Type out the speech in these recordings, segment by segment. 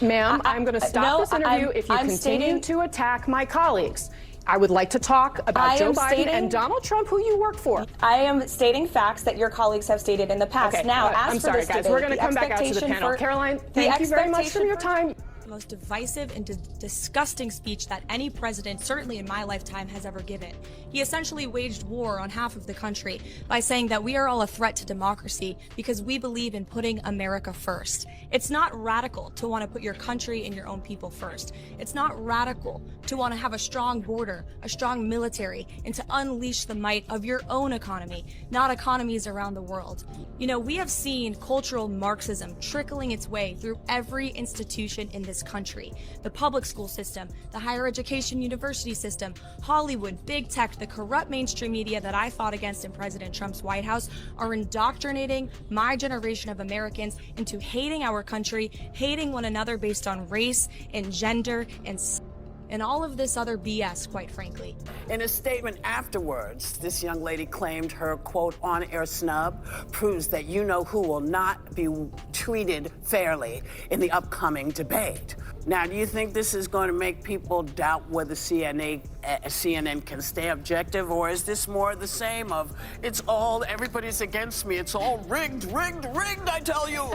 Ma'am, I'm going to stop this interview if you continue to attack my colleagues. I would like to talk about Joe Biden and Donald Trump, who you work for. I am stating facts that your colleagues have stated in the past. Okay, now, I'm sorry, guys. We're going to come back out to the panel. Caroline, thank you very much for your time. The most divisive and disgusting speech that any president, certainly in my lifetime, has ever given. He essentially waged war on half of the country by saying that we are all a threat to democracy because we believe in putting America first. It's not radical to want to put your country and your own people first. It's not radical to want to have a strong border, a strong military, and to unleash the might of your own economy, not economies around the world. You know, we have seen cultural Marxism trickling its way through every institution in this country. The public school system, the higher education university system, Hollywood, big tech, the corrupt mainstream media that I fought against in President Trump's White House are indoctrinating my generation of Americans into hating our country, hating one another based on race and gender and all of this other BS, quite frankly. In a statement afterwards, this young lady claimed her, quote, on-air snub proves that you-know-who will not be treated fairly in the upcoming debate. Now, do you think this is going to make people doubt whether CNN can stay objective, or is this more the same of, everybody's against me, it's all rigged, I tell you.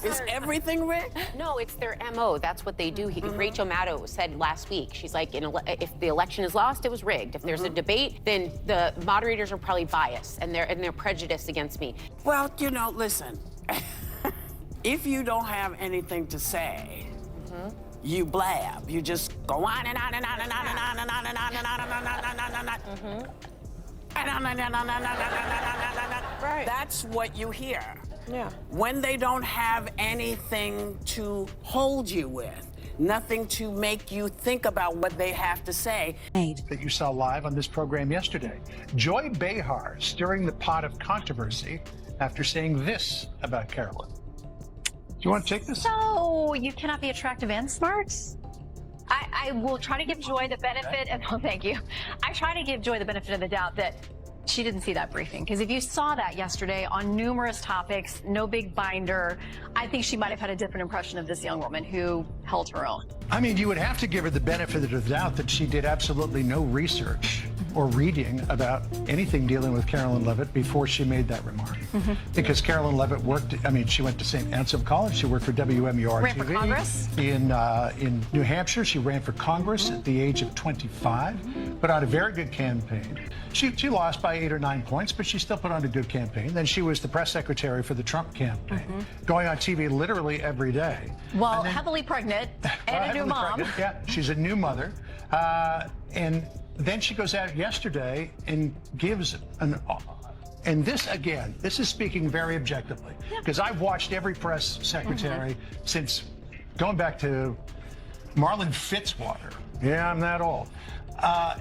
Is everything rigged? No, it's their MO. That's what they do. Rachel Maddow said last week, she's like, if the election is lost, it was rigged. If there's a debate, then the moderators are probably biased and they're prejudiced against me. Well, you know, listen, if you don't have anything to say, you blab. You just go on and on and on and on and on and on and on and on and on and on. Right. That's what you hear. Yeah. When they don't have anything to hold you with, nothing to make you think about what they have to say. That you saw live on this program yesterday. Joy Behar stirring the pot of controversy after saying this about Caroline. Do you want to take this? So you cannot be attractive and smart? I will try to give Joy the benefit, and thank you. I try to give Joy the benefit of the doubt that she didn't see that briefing, because if you saw that yesterday on numerous topics, no big binder, I think she might have had a different impression of this young woman who held her own. I mean, you would have to give her the benefit of the doubt that she did absolutely no research or reading about anything dealing with Caroline Leavitt before she made that remark. Because Caroline Leavitt she went to St. Ansel College, she worked for WMUR Ran for Congress? In New Hampshire. She ran for Congress at the age of 25, put on a very good campaign. She lost by 8 or 9 points, but she still put on a good campaign. Then she was the press secretary for the Trump campaign, going on TV literally every day. Well, heavily pregnant and a new mom. Pregnant. Yeah, she's a new mother. And then she goes out yesterday and gives and this, again, this is speaking very objectively, because I've watched every press secretary since going back to Marlon Fitzwater. Yeah, I'm that old.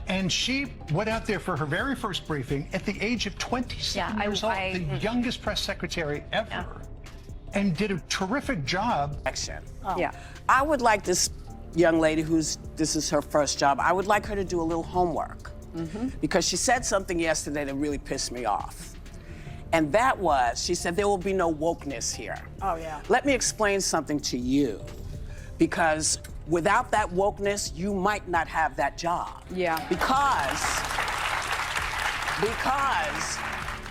And she went out there for her very first briefing at the age of 27 years old, the youngest press secretary ever, and did a terrific job. Yeah. I would like this young lady this is her first job, I would like her to do a little homework, because she said something yesterday that really pissed me off. And that was, she said, there will be no wokeness here. Oh, yeah. Let me explain something to you, because without that wokeness, you might not have that job. Yeah. Because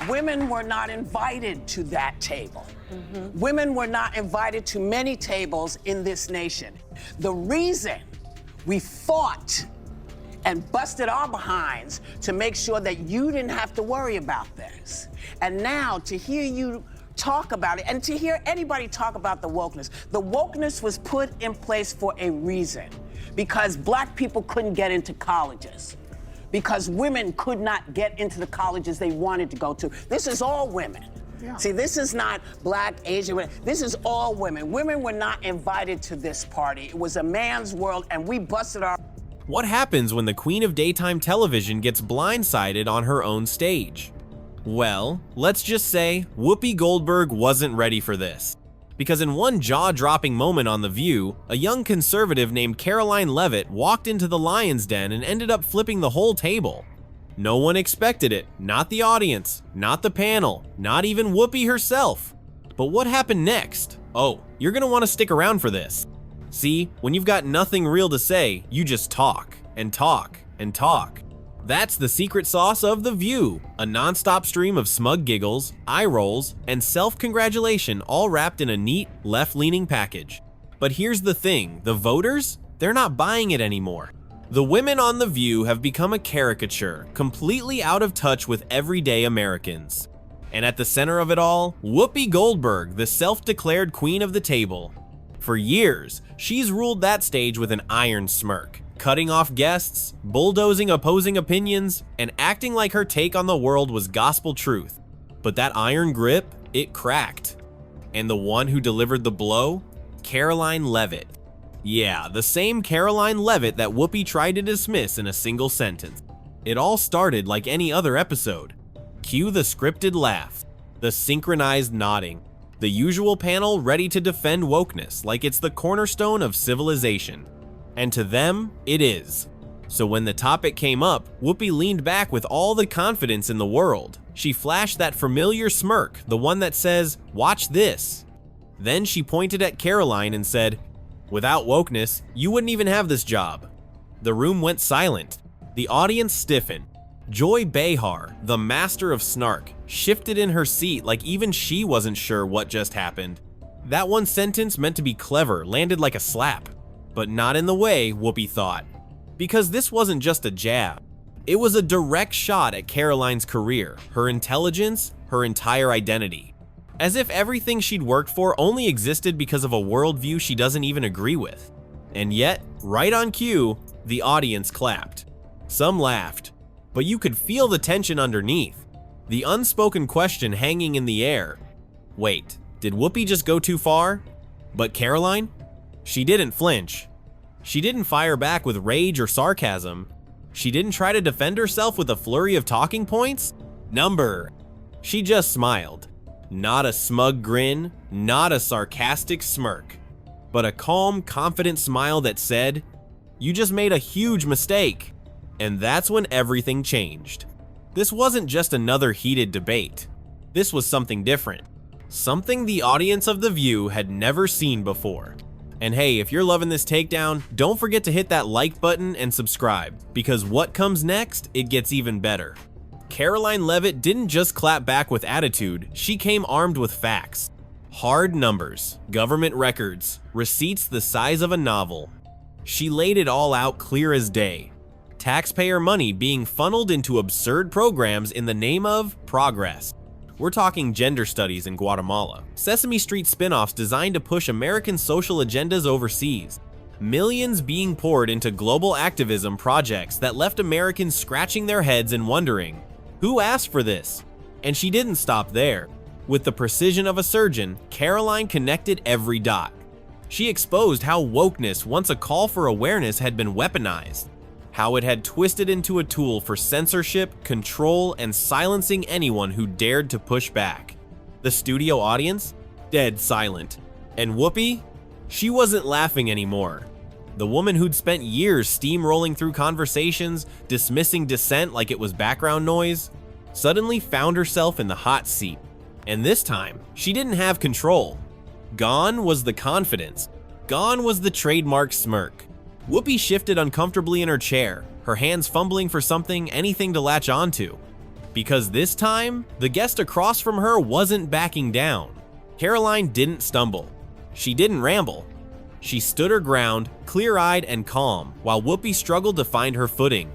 women were not invited to that table. Women were not invited to many tables in this nation. The reason we fought and busted our behinds to make sure that you didn't have to worry about this. And now to hear you talk about it, and to hear anybody talk about the wokeness was put in place for a reason, because black people couldn't get into colleges, because women could not get into the colleges they wanted to go to. This is all women. Yeah. See, this is not black, Asian women. This is all women. Women were not invited to this party. It was a man's world, and we busted our... What happens when the queen of daytime television gets blindsided on her own stage? Well, let's just say Whoopi Goldberg wasn't ready for this. Because in one jaw-dropping moment on The View, a young conservative named Caroline Leavitt walked into the lion's den and ended up flipping the whole table. No one expected it, not the audience, not the panel, not even Whoopi herself. But what happened next? Oh, you're gonna want to stick around for this. See, when you've got nothing real to say, you just talk and talk and talk. That's the secret sauce of The View, a non-stop stream of smug giggles, eye rolls, and self-congratulation all wrapped in a neat, left-leaning package. But here's the thing, the voters, they're not buying it anymore. The women on The View have become a caricature, completely out of touch with everyday Americans. And at the center of it all, Whoopi Goldberg, the self-declared queen of the table. For years, she's ruled that stage with an iron smirk, cutting off guests, bulldozing opposing opinions, and acting like her take on the world was gospel truth. But that iron grip, it cracked. And the one who delivered the blow? Caroline Leavitt. Yeah, the same Caroline Leavitt that Whoopi tried to dismiss in a single sentence. It all started like any other episode. Cue the scripted laugh, the synchronized nodding, the usual panel ready to defend wokeness like it's the cornerstone of civilization. And to them, it is. So when the topic came up, Whoopi leaned back with all the confidence in the world. She flashed that familiar smirk, the one that says, "Watch this." Then she pointed at Caroline and said, "Without wokeness, you wouldn't even have this job." The room went silent. The audience stiffened. Joy Behar, the master of snark, shifted in her seat like even she wasn't sure what just happened. That one sentence meant to be clever landed like a slap, but not in the way Whoopi thought. Because this wasn't just a jab. It was a direct shot at Caroline's career, her intelligence, her entire identity. As if everything she'd worked for only existed because of a worldview she doesn't even agree with. And yet, right on cue, the audience clapped. Some laughed, but you could feel the tension underneath. The unspoken question hanging in the air. Wait, did Whoopi just go too far? But Caroline? She didn't flinch. She didn't fire back with rage or sarcasm. She didn't try to defend herself with a flurry of talking points. Number. She just smiled. Not a smug grin, not a sarcastic smirk, but a calm, confident smile that said, "You just made a huge mistake." And that's when everything changed. This wasn't just another heated debate. This was something different. Something the audience of The View had never seen before. And hey, if you're loving this takedown, don't forget to hit that like button and subscribe, because what comes next, it gets even better. Caroline Leavitt didn't just clap back with attitude, she came armed with facts. Hard numbers, government records, receipts the size of a novel. She laid it all out clear as day. Taxpayer money being funneled into absurd programs in the name of progress. We're talking gender studies in Guatemala, Sesame Street spin-offs designed to push American social agendas overseas, millions being poured into global activism projects that left Americans scratching their heads and wondering, who asked for this? And she didn't stop there. With the precision of a surgeon, Caroline connected every dot. She exposed how wokeness, once a call for awareness, had been weaponized. How it had twisted into a tool for censorship, control, and silencing anyone who dared to push back. The studio audience? Dead silent. And Whoopi? She wasn't laughing anymore. The woman who'd spent years steamrolling through conversations, dismissing dissent like it was background noise, suddenly found herself in the hot seat. And this time, she didn't have control. Gone was the confidence. Gone was the trademark smirk. Whoopi shifted uncomfortably in her chair, her hands fumbling for something, anything to latch onto. Because this time, the guest across from her wasn't backing down. Caroline didn't stumble. She didn't ramble. She stood her ground, clear-eyed and calm, while Whoopi struggled to find her footing.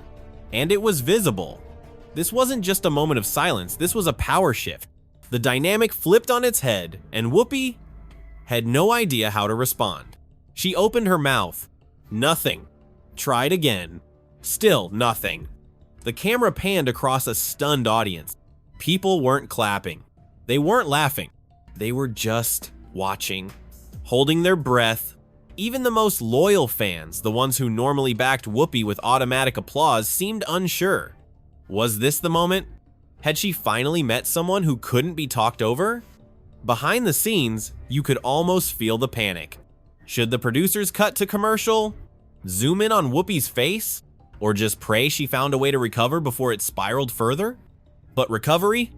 And it was visible. This wasn't just a moment of silence, this was a power shift. The dynamic flipped on its head, and Whoopi had no idea how to respond. She opened her mouth. Nothing. Tried again. Still nothing. The camera panned across a stunned audience. People weren't clapping. They weren't laughing. They were just watching, holding their breath. Even the most loyal fans, the ones who normally backed Whoopi with automatic applause, seemed unsure. Was this the moment? Had she finally met someone who couldn't be talked over? Behind the scenes, you could almost feel the panic. Should the producers cut to commercial? Zoom in on Whoopi's face? Or just pray she found a way to recover before it spiraled further? But recovery?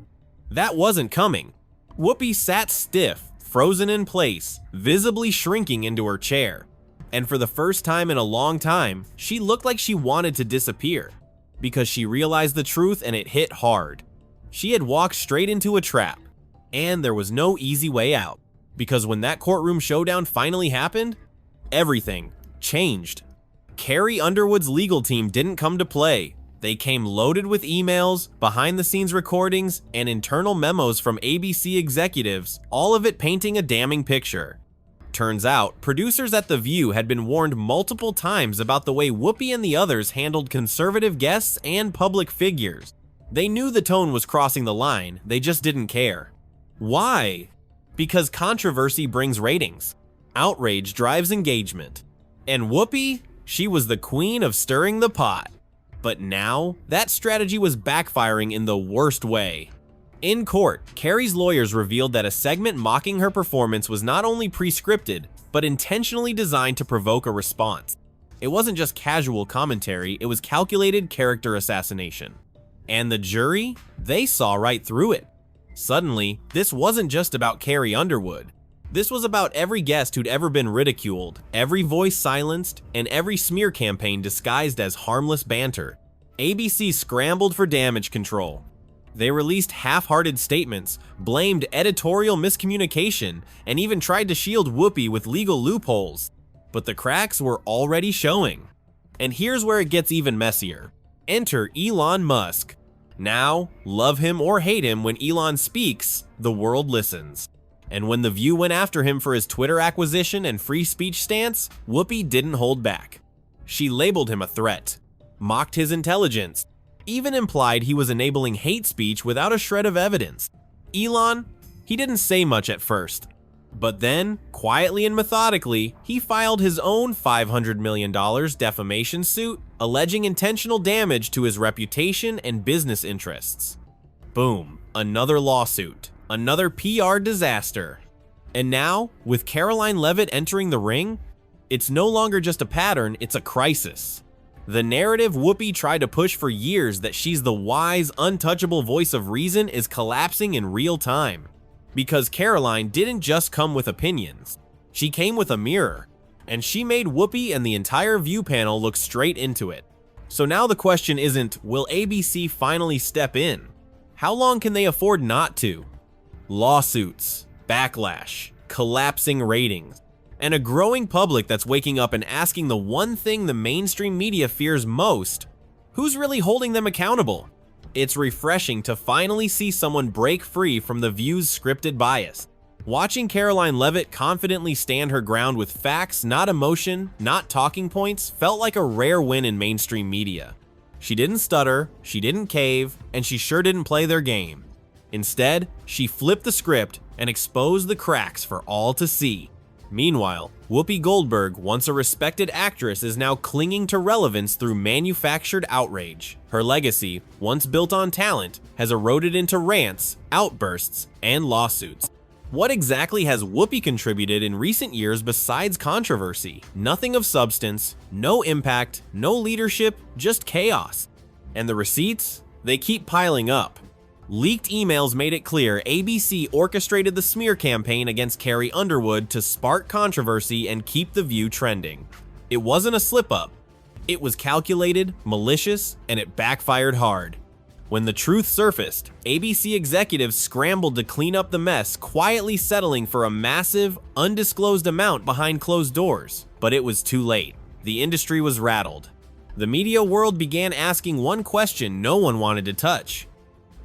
That wasn't coming. Whoopi sat stiff, frozen in place, visibly shrinking into her chair. And for the first time in a long time, she looked like she wanted to disappear, because she realized the truth and it hit hard. She had walked straight into a trap, and there was no easy way out, because when that courtroom showdown finally happened, everything changed. Carrie Underwood's legal team didn't come to play. They came loaded with emails, behind-the-scenes recordings, and internal memos from ABC executives, all of it painting a damning picture. Turns out, producers at The View had been warned multiple times about the way Whoopi and the others handled conservative guests and public figures. They knew the tone was crossing the line, they just didn't care. Why? Because controversy brings ratings. Outrage drives engagement. And Whoopi, she was the queen of stirring the pot. But now, that strategy was backfiring in the worst way. In court, Carrie's lawyers revealed that a segment mocking her performance was not only pre-scripted, but intentionally designed to provoke a response. It wasn't just casual commentary, it was calculated character assassination. And the jury, they saw right through it. Suddenly, this wasn't just about Carrie Underwood. This was about every guest who'd ever been ridiculed, every voice silenced, and every smear campaign disguised as harmless banter. ABC scrambled for damage control. They released half-hearted statements, blamed editorial miscommunication, and even tried to shield Whoopi with legal loopholes. But the cracks were already showing. And here's where it gets even messier. Enter Elon Musk. Now, love him or hate him, when Elon speaks, the world listens. And when The View went after him for his Twitter acquisition and free speech stance, Whoopi didn't hold back. She labeled him a threat, mocked his intelligence, even implied he was enabling hate speech without a shred of evidence. Elon, he didn't say much at first. But then, quietly and methodically, he filed his own $500 million defamation suit, alleging intentional damage to his reputation and business interests. Boom, another lawsuit. Another PR disaster. And now, with Caroline Leavitt entering the ring, it's no longer just a pattern, it's a crisis. The narrative Whoopi tried to push for years, that she's the wise, untouchable voice of reason, is collapsing in real time. Because Caroline didn't just come with opinions. She came with a mirror. And she made Whoopi and the entire View panel look straight into it. So now the question isn't, will ABC finally step in? How long can they afford not to? Lawsuits, backlash, collapsing ratings, and a growing public that's waking up and asking the one thing the mainstream media fears most: who's really holding them accountable? It's refreshing to finally see someone break free from The View's scripted bias. Watching Caroline Leavitt confidently stand her ground with facts, not emotion, not talking points, felt like a rare win in mainstream media. She didn't stutter, she didn't cave, and she sure didn't play their game. Instead, she flipped the script and exposed the cracks for all to see. Meanwhile, Whoopi Goldberg, once a respected actress, is now clinging to relevance through manufactured outrage. Her legacy, once built on talent, has eroded into rants, outbursts, and lawsuits. What exactly has Whoopi contributed in recent years besides controversy? Nothing of substance, no impact, no leadership, just chaos. And the receipts? They keep piling up. Leaked emails made it clear ABC orchestrated the smear campaign against Carrie Underwood to spark controversy and keep The View trending. It wasn't a slip-up. It was calculated, malicious, and it backfired hard. When the truth surfaced, ABC executives scrambled to clean up the mess, quietly settling for a massive, undisclosed amount behind closed doors. But it was too late. The industry was rattled. The media world began asking one question no one wanted to touch.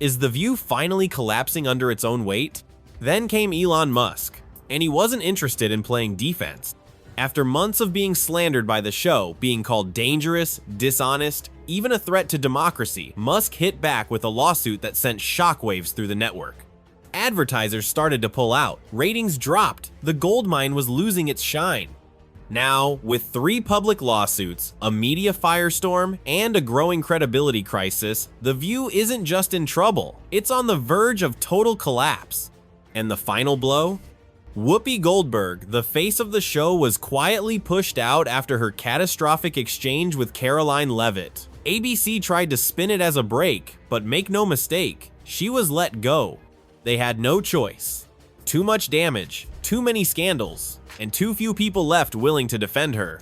Is The View finally collapsing under its own weight? Then came Elon Musk, and he wasn't interested in playing defense. After months of being slandered by the show, being called dangerous, dishonest, even a threat to democracy, Musk hit back with a lawsuit that sent shockwaves through the network. Advertisers started to pull out, ratings dropped, the goldmine was losing its shine. Now, with 3 public lawsuits, a media firestorm, and a growing credibility crisis, The View isn't just in trouble, it's on the verge of total collapse. And the final blow? Whoopi Goldberg, the face of the show, was quietly pushed out after her catastrophic exchange with Caroline Leavitt. ABC tried to spin it as a break, but make no mistake, she was let go. They had no choice. Too much damage, too many scandals, and too few people left willing to defend her.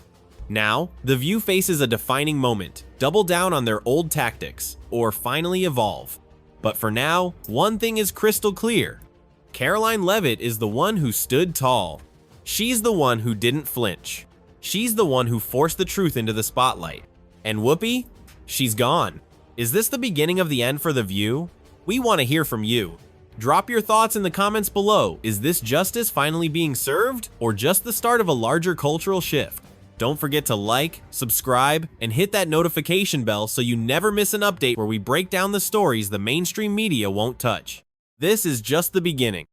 Now, The View faces a defining moment, double down on their old tactics, or finally evolve. But for now, one thing is crystal clear. Caroline Leavitt is the one who stood tall. She's the one who didn't flinch. She's the one who forced the truth into the spotlight. And Whoopi? She's gone. Is this the beginning of the end for The View? We want to hear from you. Drop your thoughts in the comments below. Is this justice finally being served, or just the start of a larger cultural shift? Don't forget to like, subscribe, and hit that notification bell so you never miss an update where we break down the stories the mainstream media won't touch. This is just the beginning.